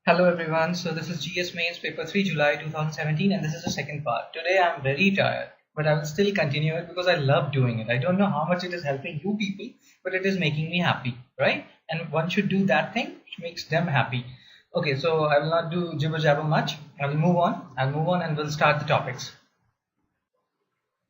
Hello everyone, so this is GS Mains paper 3 July 2017 and this is the second part. Today I am very tired, but I will still continue it because I love doing it. I don't know how much it is helping you people, but it is making me happy, right? And one should do that thing which makes them happy. Okay, so I will not do jibber jabber much. I will move on. I'll move on and we'll start the topics.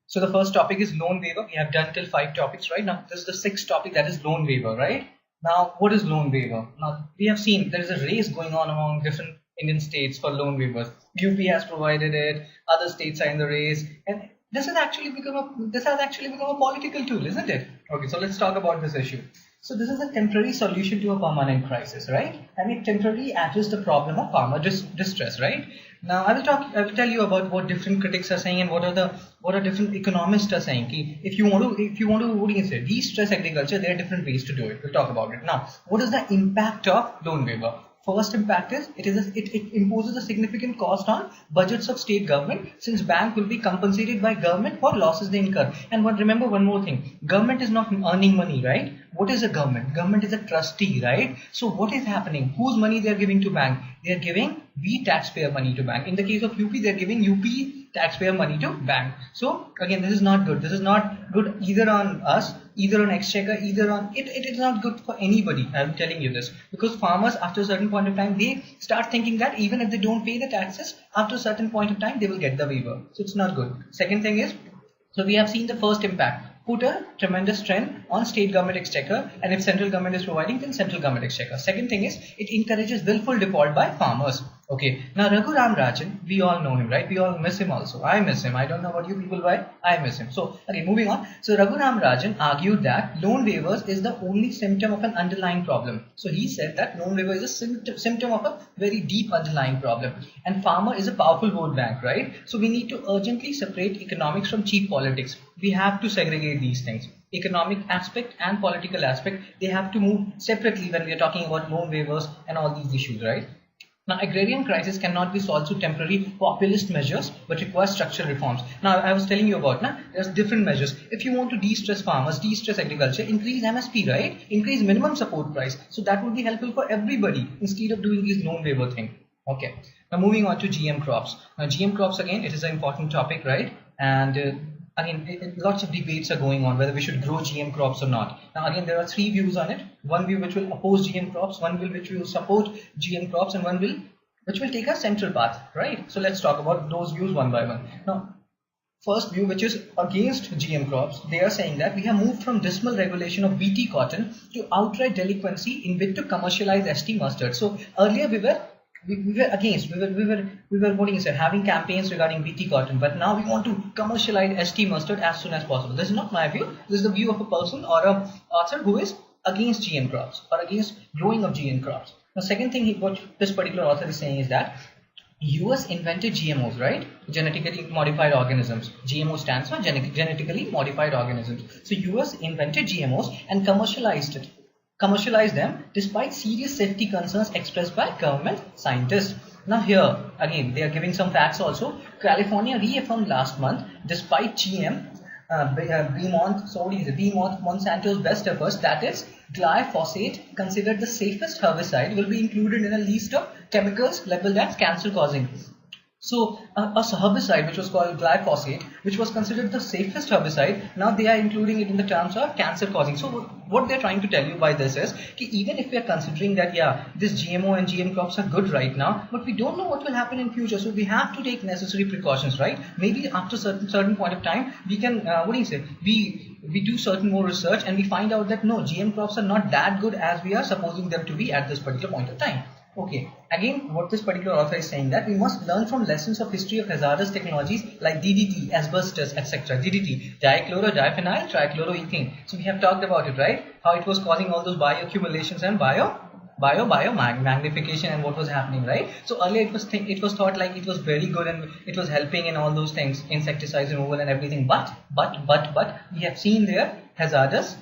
So the first topic is loan waiver. We have done till 5 topics, right? Now this is the sixth topic, that is loan waiver, right? Now, what is loan waiver? Now, we have seen there is a race going on among different Indian states for loan waivers. UP has provided it, other states are in the race, and this has actually become a political tool, isn't it? Okay, so let's talk about this issue. So this is a temporary solution to a permanent crisis, right? And it temporarily addresses the problem of farmer distress, right? Now I will tell you about what different critics are saying and what are different economists are saying. If you want to what do you say, de-stress agriculture, there are different ways to do it. We'll talk about it. Now, what is the impact of loan waiver? First impact is it imposes a significant cost on budgets of state government, since bank will be compensated by government for losses they incur. And remember one more thing, government is not earning money, right? What is a government? Government is a trustee, right? So what is happening? Whose money they are giving to bank? They are giving we taxpayer money to bank. In the case of UP, they are giving UP taxpayer money to bank. So again, this is not good. This is not good either on us, either on exchequer, either on it is not good for anybody. I'm telling you this, because farmers after a certain point of time, they start thinking that even if they don't pay the taxes, after a certain point of time they will get the waiver. So it's not good. Second thing is, so we have seen the first impact, put a tremendous strain on state government exchequer, and if central government is providing, then central government exchequer. Second thing is, it encourages willful default by farmers. Okay, now Raghuram Rajan, we all know him, right? We all miss him also. I miss him. I don't know about you people why. I miss him. So, okay, moving on. So Raghuram Rajan argued that loan waivers is the only symptom of an underlying problem. So he said that loan waiver is a symptom of a very deep underlying problem. And farmer is a powerful vote bank, right? So we need to urgently separate economics from cheap politics. We have to segregate these things. Economic aspect and political aspect, they have to move separately when we are talking about loan waivers and all these issues, right? Now, agrarian crisis cannot be solved through temporary populist measures, but requires structural reforms. Now, I was telling you about, there's different measures. If you want to de-stress farmers, de-stress agriculture, increase MSP, right? Increase minimum support price. So that would be helpful for everybody instead of doing this loan waiver thing. Okay. Now, moving on to GM crops. Now, GM crops, again, it is an important topic, right? And again, lots of debates are going on whether we should grow GM crops or not. Now again, there are three views on it. One view which will oppose GM crops, one view which will support GM crops, and one will which will take a central path, right? So let's talk about those views one by one. Now, first view, which is against GM crops, they are saying that we have moved from dismal regulation of BT cotton to outright delinquency in bid to commercialize ST mustard. So earlier we were against, we were what do you say, having campaigns regarding BT cotton, but now we want to commercialize ST mustard as soon as possible. This is not my view. This is the view of a person or a author who is against GM crops or against growing of GM crops. The second thing what this particular author is saying is that US invented GMOs, right? Genetically modified organisms. GMO stands for genetically modified organisms. So US invented GMOs and commercialized them despite serious safety concerns expressed by government scientists. Now here again, they are giving some facts also. California reaffirmed last month, despite GM Monsanto's best efforts, that is glyphosate, considered the safest herbicide, will be included in a list of chemicals labeled as cancer causing. So a herbicide which was called glyphosate, which was considered the safest herbicide, now they are including it in the terms of cancer causing. So what they're trying to tell you by this is that even if we are considering that this GMO and GM crops are good right now, but we don't know what will happen in future, so we have to take necessary precautions, right? Maybe after certain point of time we can we do certain more research and we find out that no, GM crops are not that good as we are supposing them to be at this particular point of time. Okay, again, what this particular author is saying that we must learn from lessons of history of hazardous technologies like DDT, asbestos, etc. DDT, dichloro-diphenyl trichloroethane. So we have talked about it, right? How it was causing all those bioaccumulations and magnification and what was happening, right? So earlier it was thought like it was very good and it was helping in all those things, insecticides removal and everything. But we have seen there hazardous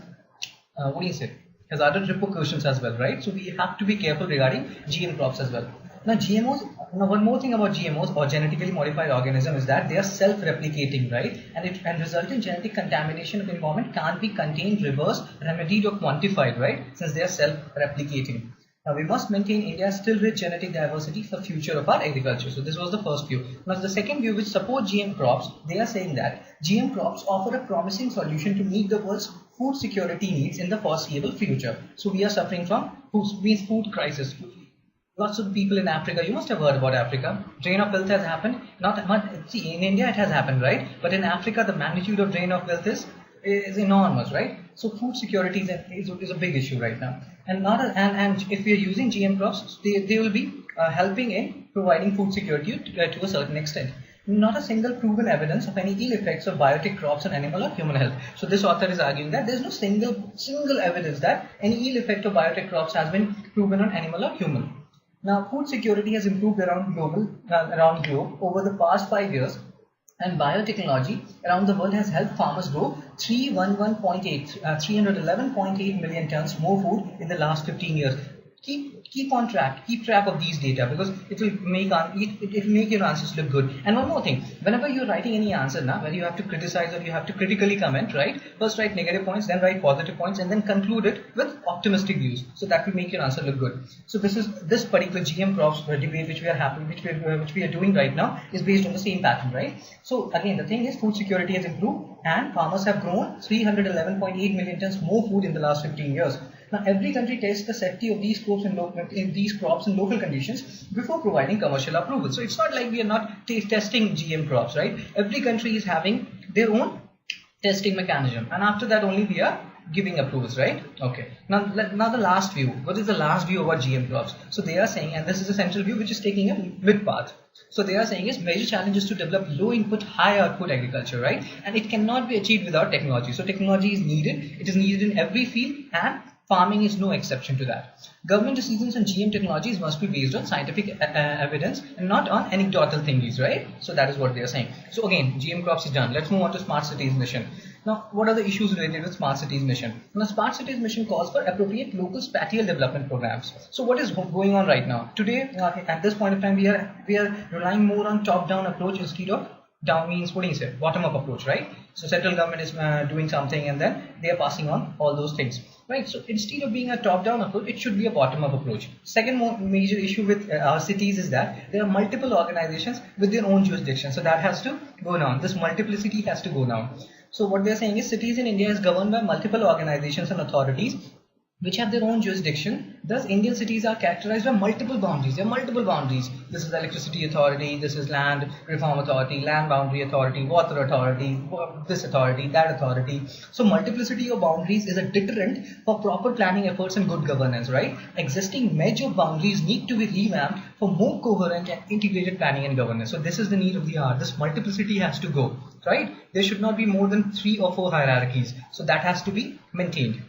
hazardous repercussions as well, right? So we have to be careful regarding GM crops as well. Now GMOs, one more thing about GMOs or genetically modified organisms is that they are self-replicating, right? And resulting genetic contamination of the environment can't be contained, reversed, remedied or quantified, right? Since they are self-replicating. Now we must maintain India's still rich genetic diversity for future of our agriculture. So this was the first view. Now the second view, which support GM crops, they are saying that GM crops offer a promising solution to meet the world's food security needs in the foreseeable future. So we are suffering from food crisis. Lots of people in Africa, you must have heard about Africa. Drain of wealth has happened. See, in India it has happened, right? But in Africa, the magnitude of drain of wealth is enormous, right? So food security is a big issue right now. And if we are using GM crops, they will be helping in providing food security to a certain extent. Not a single proven evidence of any ill effects of biotic crops on animal or human health. So this author is arguing that there is no single evidence that any ill effect of biotic crops has been proven on animal or human. Now, food security has improved around globe over the past 5 years, and biotechnology around the world has helped farmers grow 311.8 million tons more food in the last 15 years. Keep track of these data, because it will make your answers look good. And one more thing, whenever you're writing any answer now, where you have to criticize or you have to critically comment, right? First write negative points, then write positive points, and then conclude it with optimistic views. So that will make your answer look good. So this particular GM crops debate which we are doing right now is based on the same pattern, right? So again, the thing is, food security has improved and farmers have grown 311.8 million tons more food in the last 15 years. Now, every country tests the safety of these crops in local conditions before providing commercial approval. So it's not like we are not testing GM crops, right? Every country is having their own testing mechanism, and after that only we are giving approvals, right? Okay. Now the last view. What is the last view about GM crops? So they are saying, and this is a central view which is taking a mid path. So they are saying is major challenges to develop low input, high output agriculture, right? And it cannot be achieved without technology. So technology is needed. It is needed in every field, and farming is no exception to that. Government decisions on GM technologies must be based on scientific evidence and not on anecdotal thingies, right? So that is what they are saying. So again, GM crops is done. Let's move on to Smart Cities mission. Now, what are the issues related with Smart Cities mission? Now, Smart Cities mission calls for appropriate local spatial development programs. So what is going on right now? Today, at this point of time, we are relying more on top-down approach instead of down means, what do you say, bottom-up approach, right? So central government is doing something and then they are passing on all those things, right? So instead of being a top-down approach, it should be a bottom-up approach. Second major issue with our cities is that there are multiple organizations with their own jurisdiction. So that has to go down. This multiplicity has to go down. So what they are saying is cities in India is governed by multiple organizations and authorities which have their own jurisdiction. Thus, Indian cities are characterized by multiple boundaries. There are multiple boundaries. This is Electricity Authority, this is Land Reform Authority, Land Boundary Authority, Water Authority, this authority, that authority. So, multiplicity of boundaries is a deterrent for proper planning efforts and good governance, right? Existing major boundaries need to be revamped for more coherent and integrated planning and governance. So, this is the need of the hour. This multiplicity has to go, right? There should not be more than 3 or 4 hierarchies. So, that has to be maintained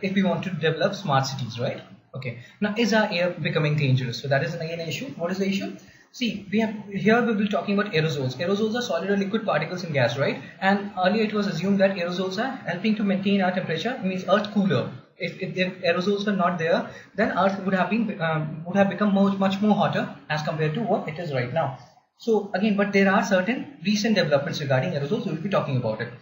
if we want to develop smart cities, right? Okay. Now, is our air becoming dangerous? So that is again an issue. What is the issue? See, we will be talking about aerosols. Aerosols are solid or liquid particles in gas, right? And earlier it was assumed that aerosols are helping to maintain our temperature, means earth cooler. If aerosols were not there, then earth would have become much more hotter as compared to what it is right now. So again, but there are certain recent developments regarding aerosols. We will be talking about it.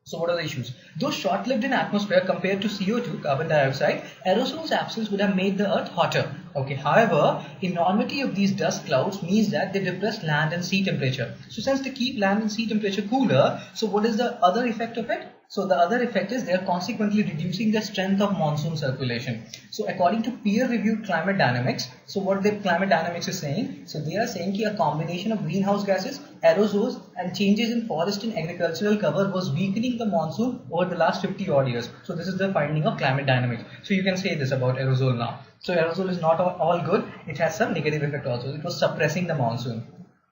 So what are the issues? Though short-lived in atmosphere compared to CO2, carbon dioxide, aerosols absence would have made the earth hotter. Okay. However, enormity of these dust clouds means that they depress land and sea temperature. So since they keep land and sea temperature cooler, so what is the other effect of it? So the other effect is they are consequently reducing the strength of monsoon circulation. So according to peer-reviewed climate dynamics, so what the climate dynamics is saying, so they are saying that a combination of greenhouse gases, aerosols and changes in forest and agricultural cover was weakening the monsoon over the last 50 odd years. So this is the finding of climate dynamics. So you can say this about aerosol now. So aerosol is not all good. It has some negative effect also. It was suppressing the monsoon.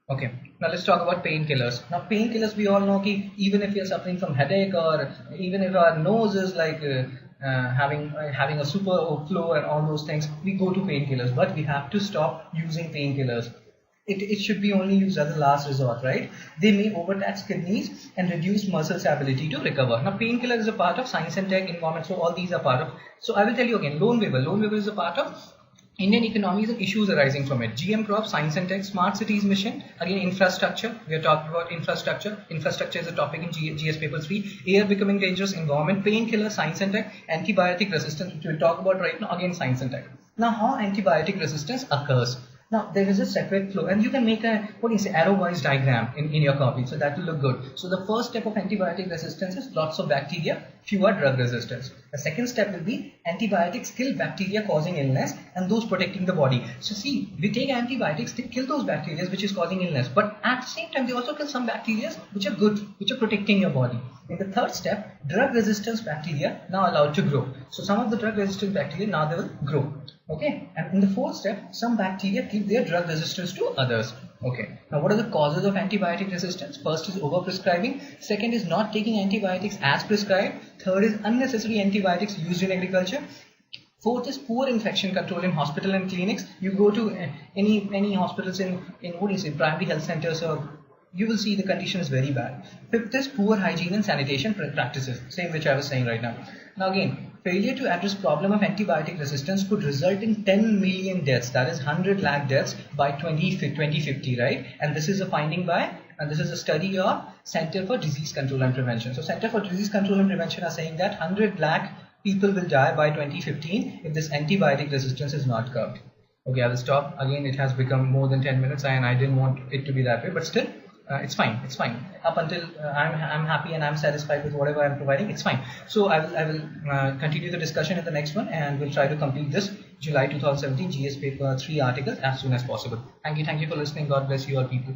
Okay, now let's talk about painkillers. Now painkillers, we all know that even if you're suffering from headache or even if our nose is like having a super flow and all those things, we go to painkillers. But we have to stop using painkillers. It should be only used as a last resort, right? They may overtax kidneys and reduce muscles' ability to recover. Now painkiller is a part of science and tech, environment, so all these are part of. So I will tell you again, loan waiver. Loan waiver is a part of Indian economies and issues arising from it. GM crops, science and tech, smart cities mission. Again, infrastructure. We are talking about infrastructure. Infrastructure is a topic in GS paper 3. Air becoming dangerous, environment, painkiller, science and tech, antibiotic resistance, which we'll talk about right now. Again, science and tech. Now, how antibiotic resistance occurs? Now, there is a separate flow, and you can make a arrow-wise diagram in your copy, so that will look good. So the first step of antibiotic resistance is lots of bacteria, fewer drug resistance. The second step will be antibiotics kill bacteria causing illness and those protecting the body. So see, we take antibiotics to kill those bacteria which is causing illness, but at the same time they also kill some bacteria which are good, which are protecting your body. In the third step, drug resistance bacteria now allowed to grow. So some of the drug resistant bacteria now they will grow. Okay, and in the fourth step, some bacteria keep their drug resistance to others. Okay, now what are the causes of antibiotic resistance? First is overprescribing. Second is not taking antibiotics as prescribed. Third is unnecessary antibiotics used in agriculture. Fourth is poor infection control in hospital and clinics. You go to any hospitals in primary health centers, or you will see the condition is very bad. Fifth is poor hygiene and sanitation practices, same which I was saying right now. Now again, failure to address problem of antibiotic resistance could result in 10 million deaths, that is 100 lakh deaths by 2050, right? And this is a finding by, and this is a study of Center for Disease Control and Prevention. So Center for Disease Control and Prevention are saying that 100 lakh people will die by 2015 if this antibiotic resistance is not curbed. Okay, I will stop. Again, it has become more than 10 minutes and I didn't want it to be that way, but still, it's fine. Up until I'm happy and I'm satisfied with whatever I'm providing, it's fine. So I will continue the discussion in the next one, and we'll try to complete this July 2017 GS paper 3 articles as soon as possible. Thank you for listening. God bless you all people.